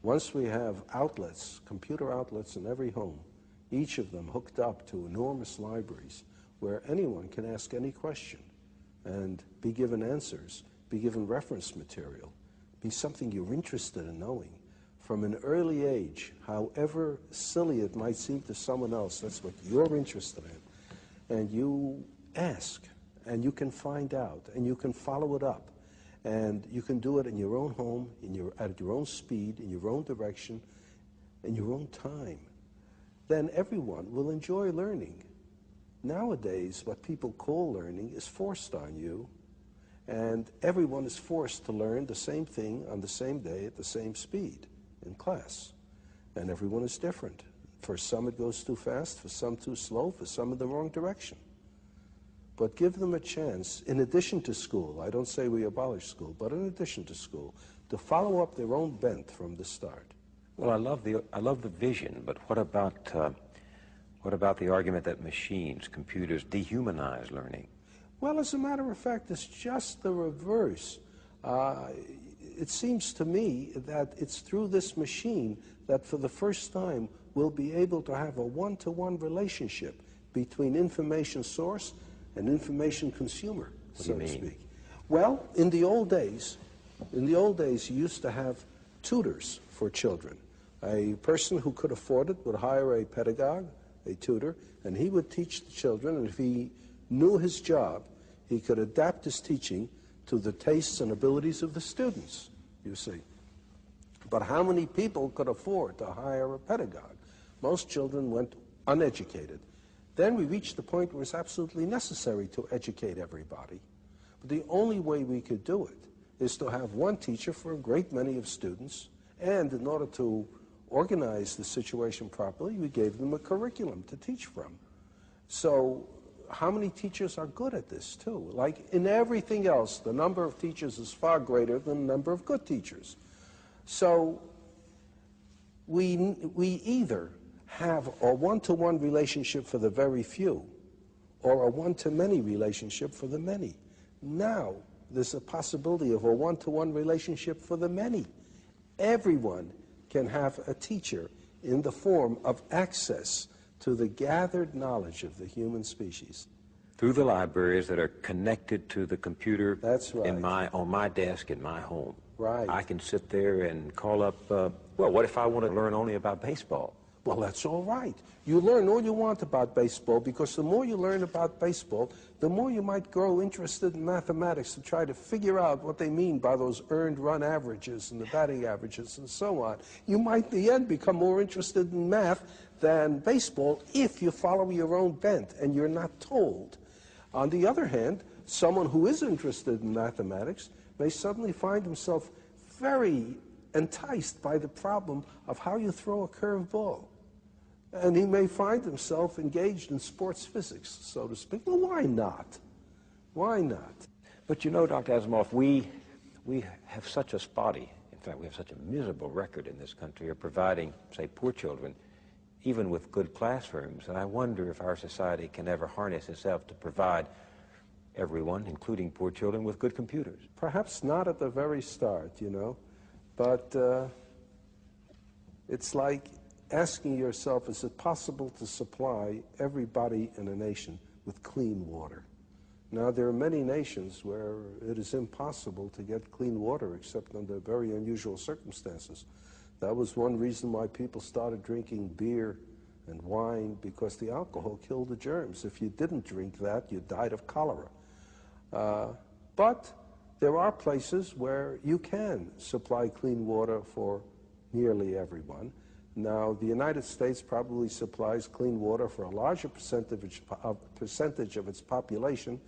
Once we have outlets, computer outlets in every home, each of them hooked up to enormous libraries where anyone can ask any question and be given answers, be given reference material, be something you're interested in knowing. From an early age, however silly it might seem to someone else, that's what you're interested in. And you ask, and you can find out, and you can follow it up. And you can do it in your own home, at your own speed, in your own direction, in your own time. Then everyone will enjoy learning. Nowadays, what people call learning is forced on you, and everyone is forced to learn the same thing on the same day at the same speed in class. And everyone is different. For some it goes too fast, for some too slow, for some in the wrong direction. But give them a chance, in addition to school, I don't say we abolish school, but in addition to school, to follow up their own bent from the start. Well, I love the vision, but what about the argument that machines, computers, dehumanize learning? Well, as a matter of fact, it's just the reverse. It seems to me that it's through this machine that for the first time we'll be able to have a one-to-one relationship between information source and information consumer, so to speak. Well, in the old days, you used to have tutors for children. A person who could afford it would hire a pedagogue, a tutor, and he would teach the children, and if he knew his job, he could adapt his teaching to the tastes and abilities of the students, you see. But how many people could afford to hire a pedagogue? Most children went uneducated. Then we reached the point where it's absolutely necessary to educate everybody. But the only way we could do it is to have one teacher for a great many of students, and in order to organize the situation properly, we gave them a curriculum to teach from. So how many teachers are good at this too? Like in everything else, the number of teachers is far greater than the number of good teachers. So we either have a one-to-one relationship for the very few or a one-to-many relationship for the many. Now there's a possibility of a one-to-one relationship for the many. Everyone can have a teacher in the form of access to the gathered knowledge of the human species. Through the libraries that are connected to the computer. That's right. On my desk in my home. Right. I can sit there and call up, well, what if I want to learn only about baseball? Well, that's all right. You learn all you want about baseball, because the more you learn about baseball, the more you might grow interested in mathematics to try to figure out what they mean by those earned run averages and the batting averages and so on. You might in the end become more interested in math than baseball if you follow your own bent and you're not told. On the other hand, someone who is interested in mathematics may suddenly find himself very enticed by the problem of how you throw a curved ball. And he may find himself engaged in sports physics, so to speak. Well, why not? Why not? But you know, Dr. Asimov, we have such a spotty, in fact, we have such a miserable record in this country of providing, say, poor children, even with good classrooms. And I wonder if our society can ever harness itself to provide everyone, including poor children, with good computers. Perhaps not at the very start, you know, but it's like asking yourself, is it possible to supply everybody in a nation with clean water? Now, there are many nations where it is impossible to get clean water except under very unusual circumstances. That was one reason why people started drinking beer and wine, because the alcohol killed the germs. If you didn't drink that, you died of cholera. But there are places where you can supply clean water for nearly everyone. Now, the United States probably supplies clean water for a larger percentage of its population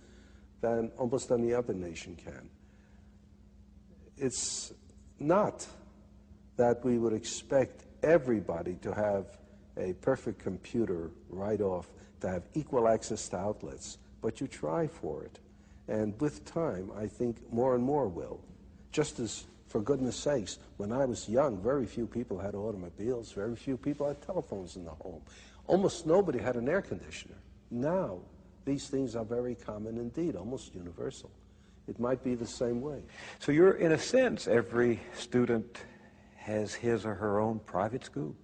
than almost any other nation can. It's not that we would expect everybody to have a perfect computer right off, to have equal access to outlets, but you try for it. And with time, I think more and more will. Just as, for goodness sakes, when I was young, very few people had automobiles, very few people had telephones in the home. Almost nobody had an air conditioner. Now, these things are very common indeed, almost universal. It might be the same way. So you're, in a sense, every student has his or her own private school.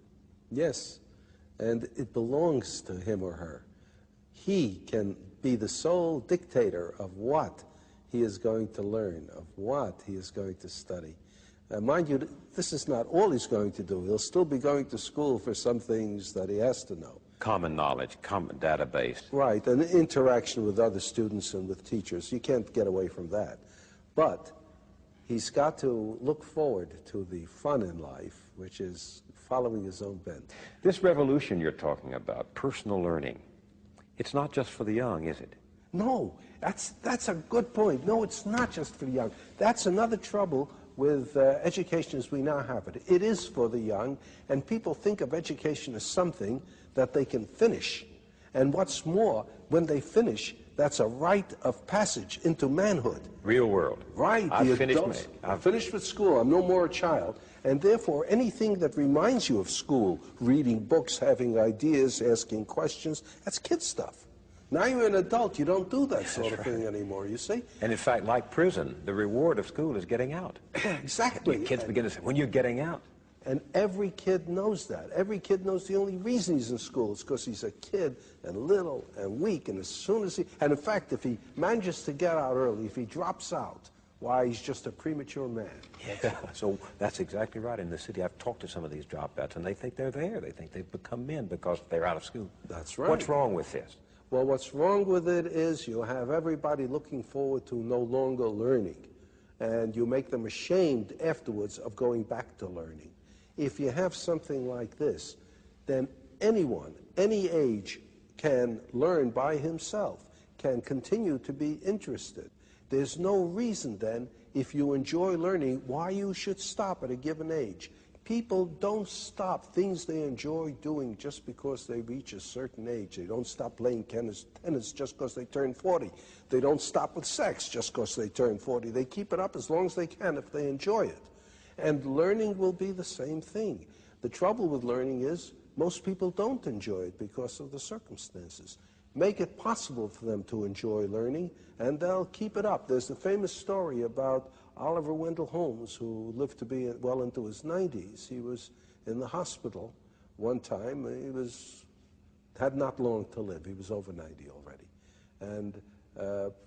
Yes, and it belongs to him or her. He can be the sole dictator of what he is going to learn, of what he is going to study. Mind you, this is not all he's going to do. He'll still be going to school for some things that he has to know. Common knowledge, common database. Right, and interaction with other students and with teachers. You can't get away from that. But he's got to look forward to the fun in life, which is following his own bent. This revolution you're talking about, personal learning, it's not just for the young, is it? No, that's a good point. No, it's not just for the young. That's another trouble with education as we now have it. It is for the young, and people think of education as something that they can finish. And what's more, when they finish, that's a rite of passage into manhood. Real world. Right. I've finished I've finished with school. I'm no more a child. And therefore, anything that reminds you of school, reading books, having ideas, asking questions, that's kid stuff. Now you're an adult, you don't do that sort of thing anymore, you see? And in fact, like prison, the reward of school is getting out. Exactly. Kids begin to say, when you're getting out. And every kid knows that. Every kid knows the only reason he's in school is because he's a kid and little and weak. And as soon as and in fact, if he manages to get out early, if he drops out, why, he's just a premature man. Yeah. So that's exactly right. In the city, I've talked to some of these dropouts, and they think they're there. They think they've become men because they're out of school. That's right. What's wrong with this? Well, what's wrong with it is you have everybody looking forward to no longer learning, and you make them ashamed afterwards of going back to learning. If you have something like this, then anyone, any age, can learn by himself, can continue to be interested. There's no reason then, if you enjoy learning, why you should stop at a given age. People don't stop things they enjoy doing just because they reach a certain age. They don't stop playing tennis just because they turn 40. They don't stop with sex just because they turn 40. They keep it up as long as they can if they enjoy it. And learning will be the same thing. The trouble with learning is most people don't enjoy it because of the circumstances. Make it possible for them to enjoy learning, and they'll keep it up. There's the famous story about Oliver Wendell Holmes, who lived to be well into his 90s. He was in the hospital one time. He had not long to live. He was over 90 already. And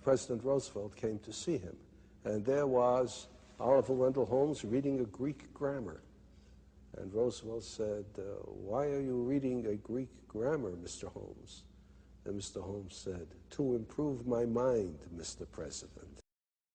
President Roosevelt came to see him. And there was Oliver Wendell Holmes reading a Greek grammar. And Roosevelt said, "Why are you reading a Greek grammar, Mr. Holmes?" And Mr. Holmes said, "To improve my mind, Mr. President."